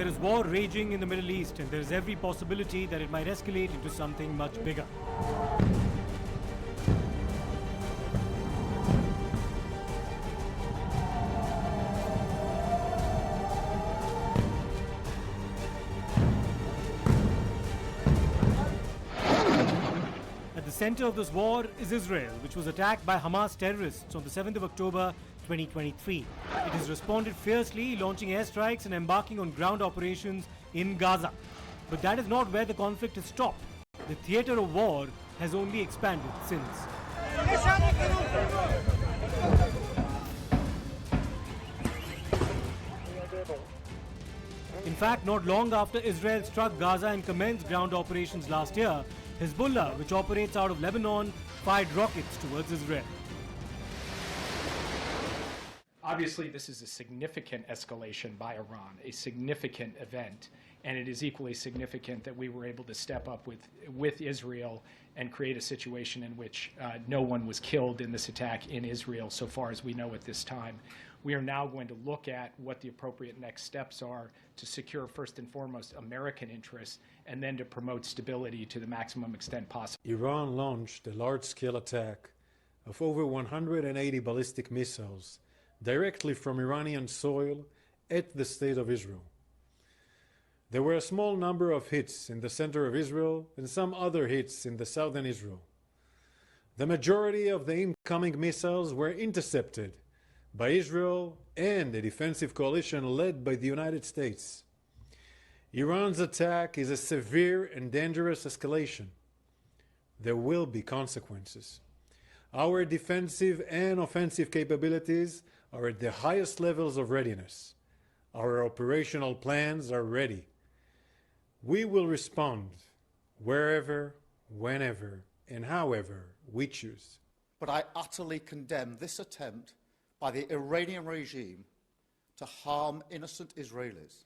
There is war raging in the Middle East, and there is every possibility that it might escalate into something much bigger. At the center of this war is Israel, which was attacked by Hamas terrorists on the 7th of October 2023. It has responded fiercely, launching airstrikes and embarking on ground operations in Gaza. But that is not where the conflict has stopped. The theater of war has only expanded since. In fact, not long after Israel struck Gaza and commenced ground operations last year, Hezbollah, which operates out of Lebanon, fired rockets towards Israel. Obviously, this is a significant escalation by Iran, a significant event, and it is equally significant that we were able to step up with Israel and create a situation in which no one was killed in this attack in Israel, so far as we know at this time. We are now going to look at what the appropriate next steps are to secure, first and foremost, American interests, and then to promote stability to the maximum extent possible. Iran launched a large-scale attack of over 180 ballistic missiles directly from Iranian soil at the State of Israel. There were a small number of hits in the center of Israel and some other hits in the southern Israel. The majority of the incoming missiles were intercepted by Israel and a defensive coalition led by the United States. Iran's attack is a severe and dangerous escalation. There will be consequences. Our defensive and offensive capabilities are at the highest levels of readiness. Our operational plans are ready. We will respond wherever, whenever, and however we choose. But I utterly condemn this attempt by the Iranian regime to harm innocent Israelis,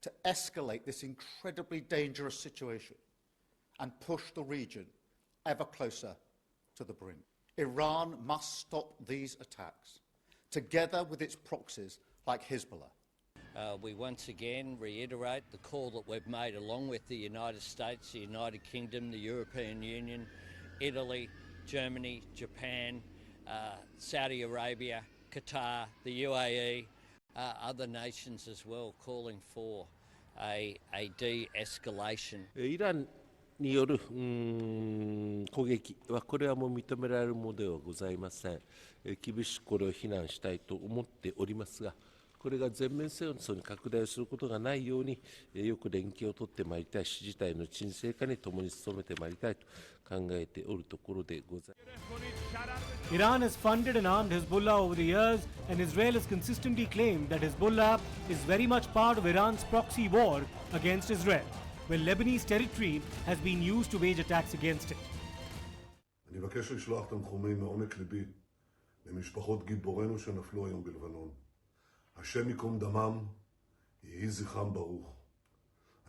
to escalate this incredibly dangerous situation and push the region ever closer to the brink. Iran must stop these attacks, together with its proxies like Hezbollah. We once again reiterate the call that we've made along with the United States, the United Kingdom, the European Union, Italy, Germany, Japan, Saudi Arabia, Qatar, the UAE, other nations as well, calling for a de-escalation. イランによる攻撃はこれはもう認められるものではございません。厳しくこれを非難したいと思っておりますが、これが全面戦争に拡大することがないようによく連携を取ってまいりたいし、事態の沈静化に共に努めてまいりたいと考えておるところでございます。 Iran has funded and armed Hezbollah over the years, and Israel has consistently claimed that Hezbollah is very much part of Iran's proxy war against Israel, where Lebanese territory has been used to wage attacks against it. אני מבקש לשלוח תנחומים מעומק ליבי למשפחות גיבורינו שנפלו היום בלבנון. השם ייקום דמם, יהי זכרם ברוך.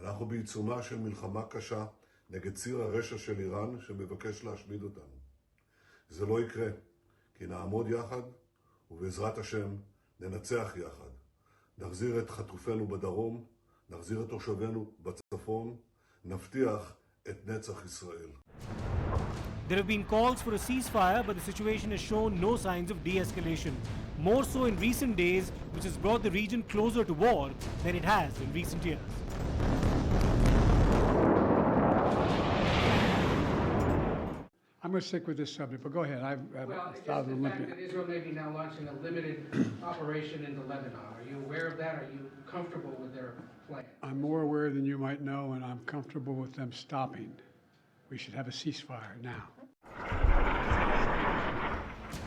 אנחנו בעיצומה של מלחמה קשה נגד ציר הרשע של איראן שמבקש להשמיד אותנו. זה לא יקרה, כי נעמוד יחד ובעזרת השם ננצח יחד. נחזיר את חטופינו בדרום, נחזיר את תושבינו בצפון, נבטיח את נצח ישראל. There have been calls for a ceasefire, but the situation has shown no signs of de-escalation. More so in recent days, which has brought the region closer to war than it has in recent years. I'm going to stick with this subject, but go ahead. Well, it's just the fact that Israel may be now launching a limited operation into Lebanon. Are you aware of that? Are you comfortable with their plan? I'm more aware than you might know, and I'm comfortable with them stopping. We should have a ceasefire now.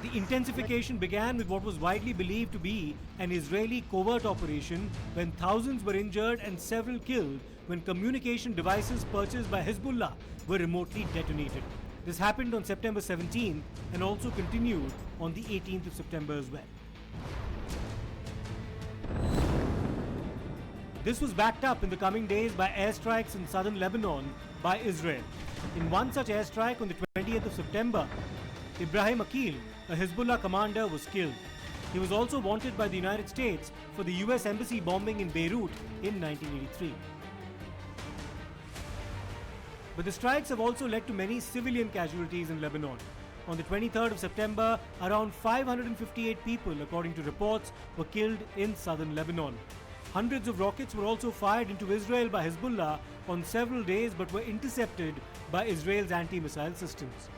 The intensification began with what was widely believed to be an Israeli covert operation when thousands were injured and several killed when communication devices purchased by Hezbollah were remotely detonated. This happened on September 17th and also continued on the 18th of September as well. This was backed up in the coming days by airstrikes in southern Lebanon by Israel. In one such airstrike on the 20th of September, Ibrahim Akil, a Hezbollah commander, was killed. He was also wanted by the United States for the US embassy bombing in Beirut in 1983. But the strikes have also led to many civilian casualties in Lebanon. On the 23rd of September, around 558 people, according to reports, were killed in southern Lebanon. Hundreds of rockets were also fired into Israel by Hezbollah on several days but were intercepted by Israel's anti-missile systems.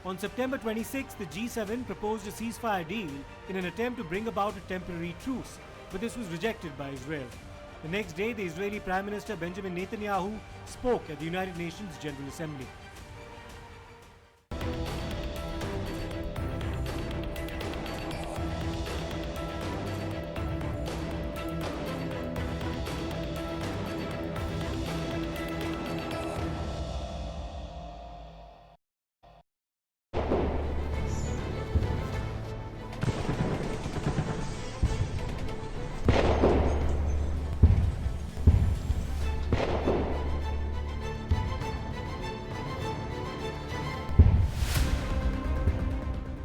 On September 26, the G7 proposed a ceasefire deal in an attempt to bring about a temporary truce, but this was rejected by Israel. The next day, the Israeli Prime Minister Benjamin Netanyahu spoke at the United Nations General Assembly.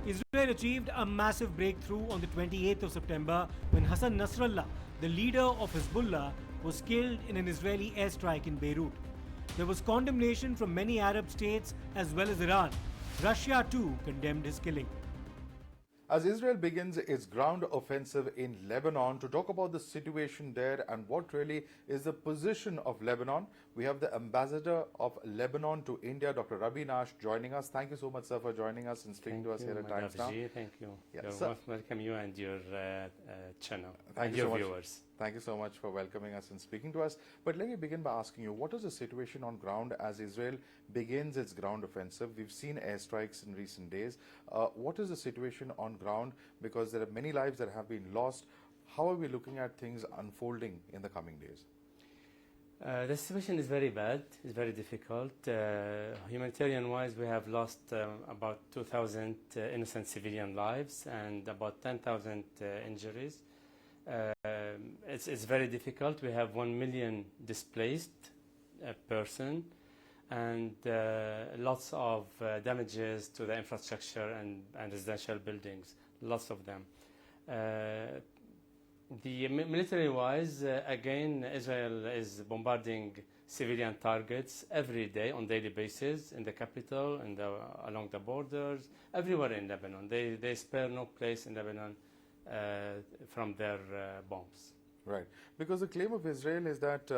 Israel achieved a massive breakthrough on the 28th of September when Hasan Nasrallah, the leader of Hezbollah, was killed in an Israeli airstrike in Beirut. There was condemnation from many Arab states as well as Iran. Russia too condemned his killing. As Israel begins its ground offensive in Lebanon, to talk about the situation there and what really is the position of Lebanon, we have the ambassador of Lebanon to India, Dr. Rabi Nash, joining us. Thank you so much, sir, for joining us and speaking to us here at Times Now. Thank you. Yeah, Welcome you and your channel Thank and you your so much. viewers. Thank you so much for welcoming us and speaking to us. But let me begin by asking you, what is the situation on ground as Israel begins its ground offensive? We've seen airstrikes in recent days. What is the situation on ground? Because there are many lives that have been lost. How are we looking at things unfolding in the coming days? The situation is very bad. It's very difficult. Humanitarian-wise, we have lost about 2,000 innocent civilian lives and about 10,000 injuries. It's very difficult. We have 1 million displaced person and lots of damages to the infrastructure and residential buildings, lots of them. The military-wise, again, Israel is bombarding civilian targets every day on daily basis in the capital and along the borders, everywhere in Lebanon. They spare no place in Lebanon from their bombs. Right. Because the claim of Israel is that,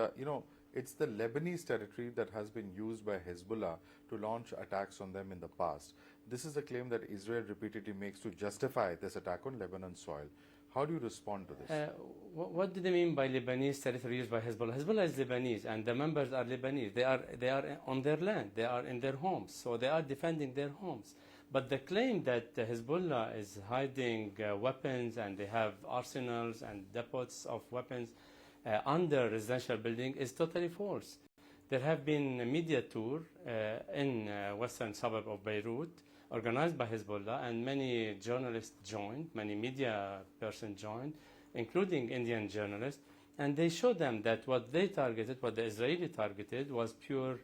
it's the Lebanese territory that has been used by Hezbollah to launch attacks on them in the past. This is the claim that Israel repeatedly makes to justify this attack on Lebanon soil. How do you respond to this? What do they mean by Lebanese territory used by Hezbollah? Hezbollah is Lebanese, and the members are Lebanese. They are on their land. They are in their homes, so they are defending their homes. But the claim that Hezbollah is hiding weapons and they have arsenals and depots of weapons under residential building is totally false. There have been a media tour in western suburb of Beirut organized by Hezbollah, and many journalists joined, many media persons joined, including Indian journalists, and they showed them that what they targeted, what the Israeli targeted, was pure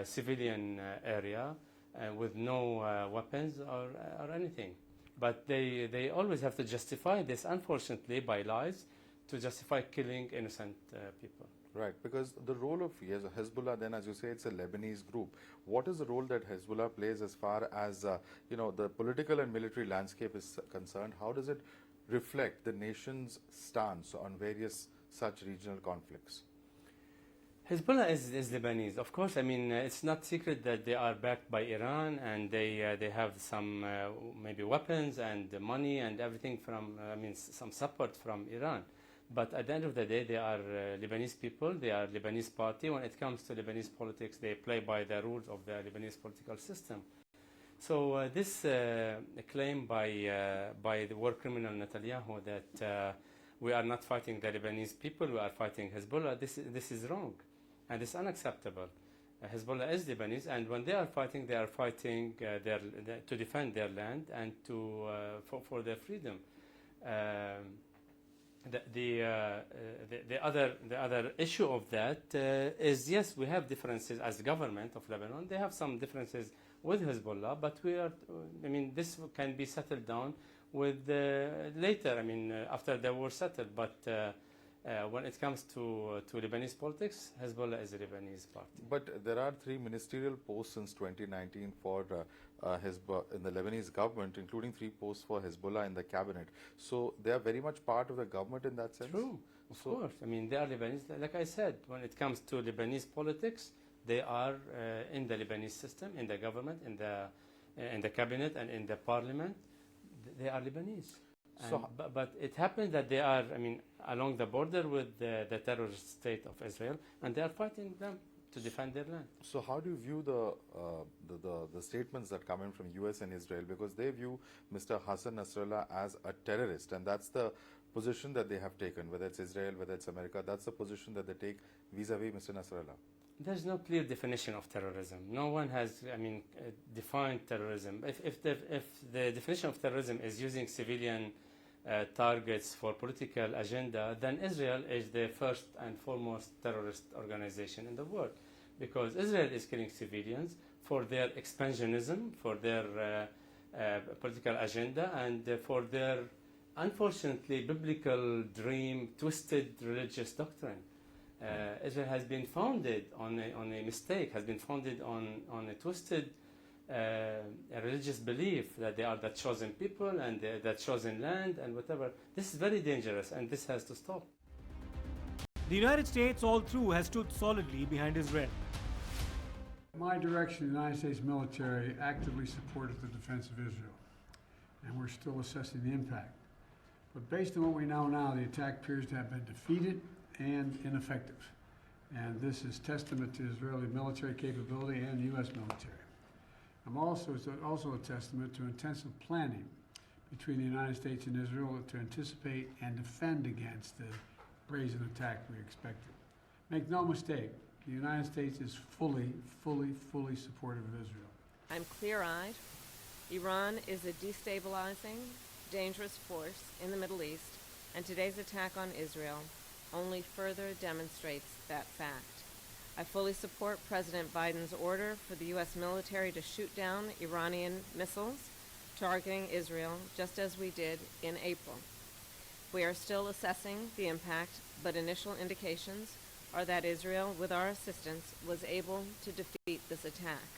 civilian area with no weapons or anything. But they always have to justify this, unfortunately, by lies, to justify killing innocent people. Right, because the role of Hezbollah, then, as you say, it's a Lebanese group. What is the role that Hezbollah plays as far as the political and military landscape is concerned? How does it reflect the nation's stance on various such regional conflicts? Hezbollah is Lebanese, of course. I mean, it's not secret that they are backed by Iran, and they have some maybe weapons and money and everything from, some support from Iran. But at the end of the day, they are Lebanese people, they are Lebanese party. When it comes to Lebanese politics, they play by the rules of the Lebanese political system. So this claim by the war criminal Netanyahu that we are not fighting the Lebanese people, we are fighting Hezbollah, this is wrong, and it's unacceptable. Hezbollah is Lebanese, and when they are fighting to defend their land and for their freedom. The other issue of that is, yes, we have differences as the government of Lebanon. They have some differences with Hezbollah, but this can be settled down with later. After the war settled. But when it comes to Lebanese politics, Hezbollah is a Lebanese party. But there are 3 ministerial posts since 2019 for Hezbollah in the Lebanese government, including 3 posts for Hezbollah in the cabinet. So they are very much part of the government in that sense. True, of course. They are Lebanese. Like I said, when it comes to Lebanese politics, they are in the Lebanese system, in the government, in the cabinet, and in the parliament. They are Lebanese. But it happens that they are, along the border with the terrorist state of Israel, and they are fighting them to defend their land. So how do you view the statements that come in from US and Israel? Because they view Mr. Hasan Nasrallah as a terrorist, and that's the position that they have taken, whether it's Israel, whether it's America, that's the position that they take vis-a-vis Mr. Nasrallah. There's no clear definition of terrorism. No one has, defined terrorism. If the definition of terrorism is using civilian targets for political agenda, then Israel is the first and foremost terrorist organization in the world, because Israel is killing civilians for their expansionism, for their political agenda, and for their, unfortunately, biblical dream, twisted religious doctrine. Israel has been founded on a mistake, has been founded on a twisted a religious belief that they are the chosen people and the chosen land and whatever. This is very dangerous, and this has to stop. The United States all through has stood solidly behind Israel. My direction, the United States military actively supported the defense of Israel, and we're still assessing the impact. But based on what we know now, the attack appears to have been defeated and ineffective. And this is testament to Israeli military capability and U.S. military. It's also a testament to intensive planning between the United States and Israel to anticipate and defend against the brazen attack we expected. Make no mistake, the United States is fully supportive of Israel. I'm clear-eyed. Iran is a destabilizing, dangerous force in the Middle East, and today's attack on Israel only further demonstrates that fact. I fully support President Biden's order for the U.S. military to shoot down Iranian missiles targeting Israel, just as we did in April. We are still assessing the impact, but initial indications are that Israel, with our assistance, was able to defeat this attack.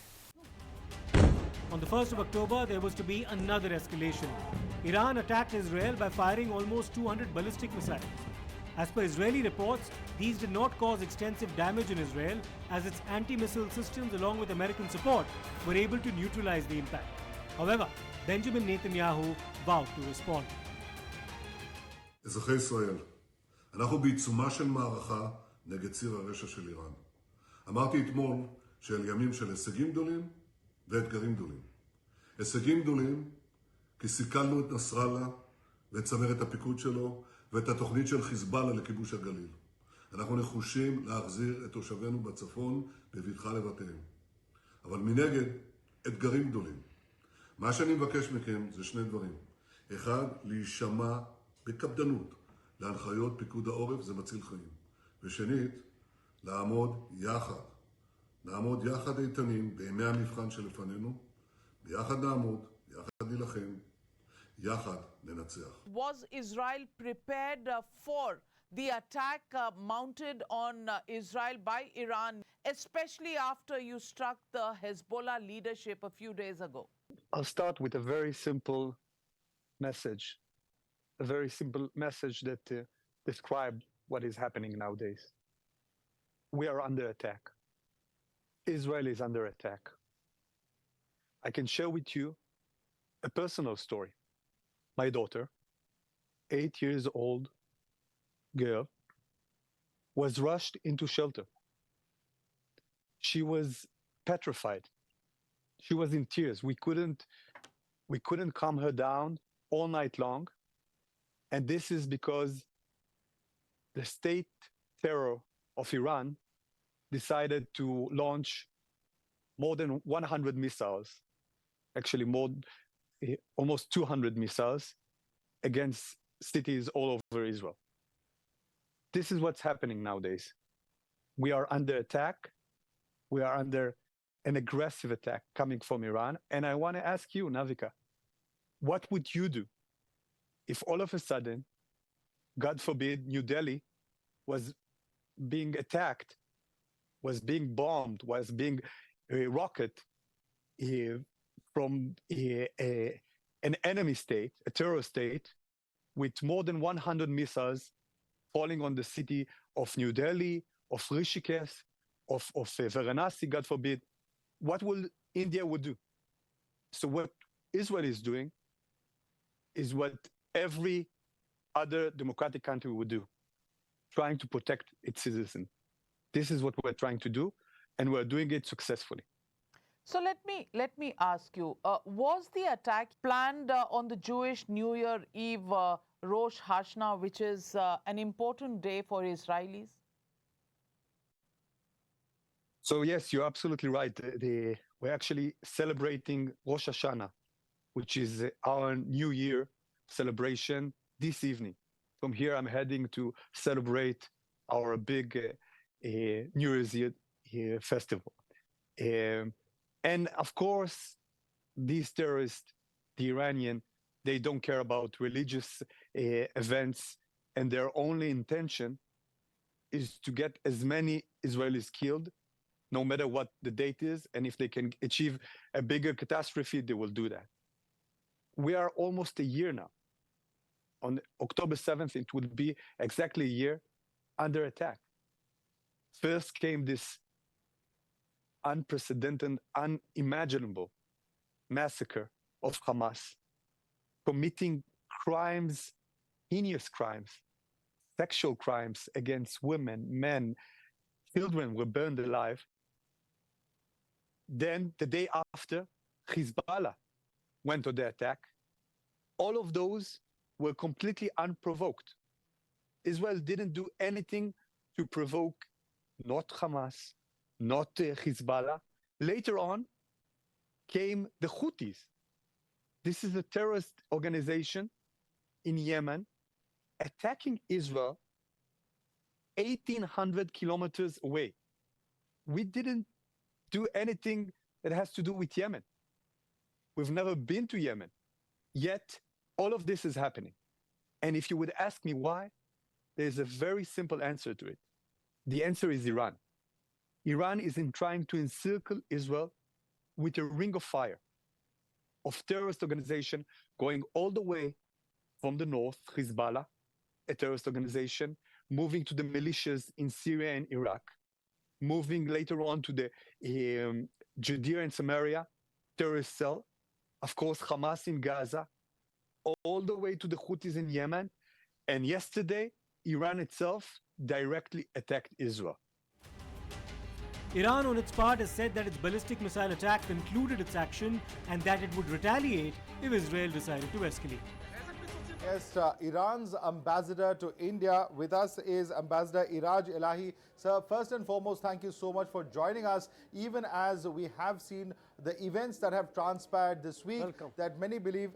On the 1st of October, there was to be another escalation. Iran attacked Israel by firing almost 200 ballistic missiles. As per Israeli reports, these did not cause extensive damage in Israel, as its anti-missile systems, along with American support, were able to neutralize the impact. However, Benjamin Netanyahu vowed to respond. אזרחי ישראל, אנחנו בעיצומה של מערכה נגד ציר הרשע של איראן. אמרתי אתמול שאל ימים של הישגים גדולים ואתגרים גדולים. הישגים גדולים כי סיכלנו את נסראללה ואת צמרת הפיקוד שלו ואת התוכנית של חיזבאללה לכיבוש הגליל. אנחנו נחושים להחזיר את תושבינו בצפון בבטחה לבתיהם. אבל מנגד, אתגרים גדולים. מה שאני מבקש מכם זה 2 דברים. 1, להישמע בקפדנות להנחיות פיקוד העורף, זה מציל חיים. ושנית, לעמוד יחד איתנים בימי המבחן שלפנינו, ביחד נעמוד, יחד נילחם, יחד ננצח. Was Israel prepared for the attack mounted on Israel by Iran, especially after you struck the Hezbollah leadership a few days ago? I'll start with a very simple message. A very simple message that describes what is happening nowadays. We are under attack. Israel is under attack. I can share with you a personal story. My daughter, 8 years old girl, was rushed into shelter. She was petrified. She was in tears. We couldn't calm her down all night long. And this is because the state terror of Iran decided to launch more than 100 missiles, actually almost 200 missiles against cities all over Israel. This is what's happening nowadays. We are under attack. We are under an aggressive attack coming from Iran. And I want to ask you, Navika, what would you do if all of a sudden, God forbid, New Delhi was being attacked, was being bombed, was being rocket from an enemy state, a terror state, with more than 100 missiles falling on the city of New Delhi, of Rishikesh, of Varanasi, God forbid? What will India would do? So what Israel is doing is what every other democratic country would do, trying to protect its citizens. This is what we're trying to do, and we're doing it successfully. So let me ask you, was the attack planned on the Jewish New Year Eve, Rosh Hashanah, which is an important day for Israelis? So yes, you're absolutely right. We're actually celebrating Rosh Hashanah, which is our New Year celebration this evening. From here, I'm heading to celebrate our big New Year's Eve festival. And of course, these terrorists, the Iranian, they don't care about religious events, and their only intention is to get as many Israelis killed, no matter what the date is, and if they can achieve a bigger catastrophe, they will do that. We are almost a year now. On October 7th, it will be exactly a year under attack. First came this unprecedented, unimaginable massacre of Hamas, committing crimes, heinous crimes, sexual crimes against women, men, children were burned alive. Then the day after, Hezbollah went on the attack. All of those were completely unprovoked. Israel didn't do anything to provoke not Hamas, not Hezbollah. Later on came the Houthis. This is a terrorist organization in Yemen attacking Israel 1,800 kilometers away. We didn't do anything that has to do with Yemen. We've never been to Yemen. Yet, all of this is happening. And if you would ask me why, there's a very simple answer to it. The answer is Iran. Iran is trying to encircle Israel with a ring of fire of terrorist organization going all the way from the north, Hezbollah, a terrorist organization, moving to the militias in Syria and Iraq, moving later on to the Judea and Samaria terrorist cell, of course, Hamas in Gaza, all the way to the Houthis in Yemen. And yesterday, Iran itself directly attacked Israel. Iran, on its part, has said that its ballistic missile attack concluded its action and that it would retaliate if Israel decided to escalate. Yes, Iran's ambassador to India with us is Ambassador Iraj Elahi. Sir, first and foremost, thank you so much for joining us, even as we have seen the events that have transpired this week. Welcome. That many believe,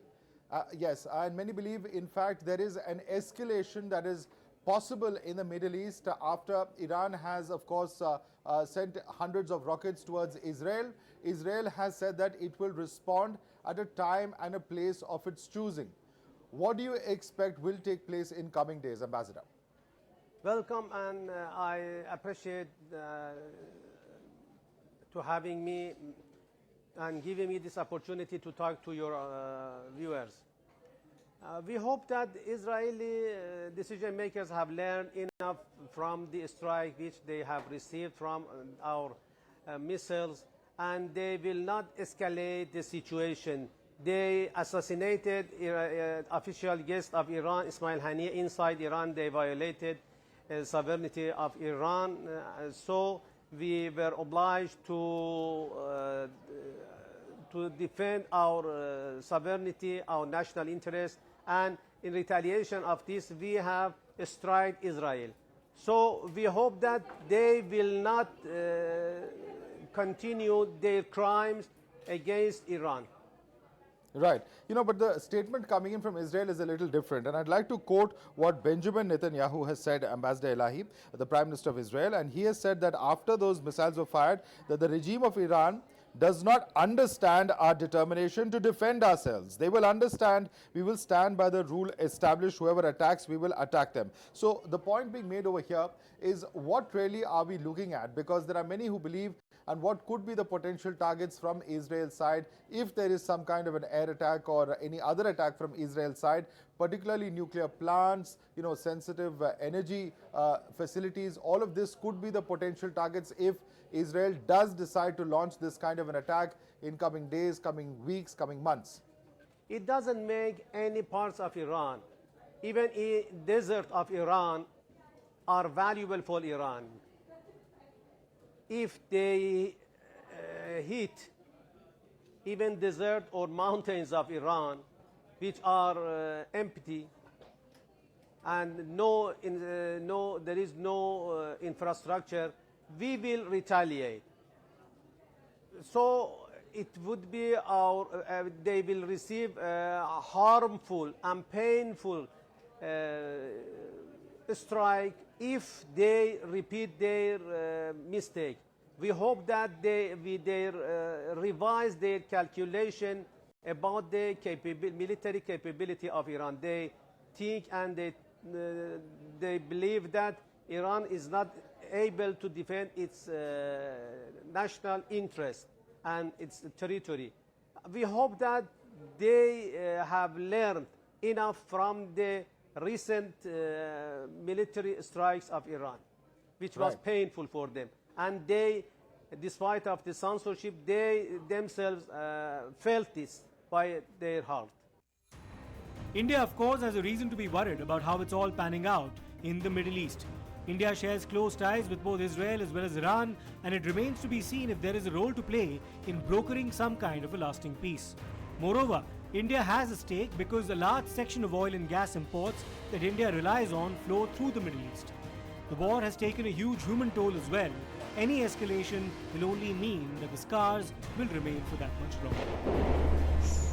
and many believe, in fact, there is an escalation that is possible in the Middle East after Iran has, of course, sent hundreds of rockets towards Israel. Israel has said that it will respond at a time and a place of its choosing. What do you expect will take place in coming days, Ambassador? Welcome, and I appreciate to having me and giving me this opportunity to talk to your viewers. We hope that Israeli decision makers have learned enough from the strike which they have received from our missiles, and they will not escalate the situation. They assassinated official guest of Iran, Ismail Haniyeh, inside Iran. They violated sovereignty of Iran. So we were obliged to defend our sovereignty, our national interest, and in retaliation of this, we have struck Israel. So we hope that they will not continue their crimes against Iran. Right. But the statement coming in from Israel is a little different. And I'd like to quote what Benjamin Netanyahu has said, Ambassador Elahi, the Prime Minister of Israel. And he has said that after those missiles were fired, that the regime of Iran does not understand our determination to defend ourselves. They will understand we will stand by the rule established. Whoever attacks, we will attack them. So the point being made over here is what really are we looking at? Because there are many who believe and what could be the potential targets from Israel's side if there is some kind of an air attack or any other attack from Israel's side, particularly nuclear plants, sensitive energy facilities. All of this could be the potential targets if Israel does decide to launch this kind of an attack in coming days, coming weeks, coming months. It doesn't make any parts of Iran, even in desert of Iran, are valuable for Iran. If they hit even desert or mountains of Iran, which are empty, and there is no infrastructure, we will retaliate. So it would be they will receive harmful and painful strike if they repeat their mistake. We hope that they revise their calculation about the military capability of Iran. They think and they believe that Iran is not able to defend its national interest and its territory. We hope that they have learned enough from the recent military strikes of Iran, which was painful for them. And they, despite of the censorship, they themselves felt this by their heart. India, of course, has a reason to be worried about how it's all panning out in the Middle East. India shares close ties with both Israel as well as Iran, and it remains to be seen if there is a role to play in brokering some kind of a lasting peace. Moreover, India has a stake because a large section of oil and gas imports that India relies on flow through the Middle East. The war has taken a huge human toll as well. Any escalation will only mean that the scars will remain for that much longer.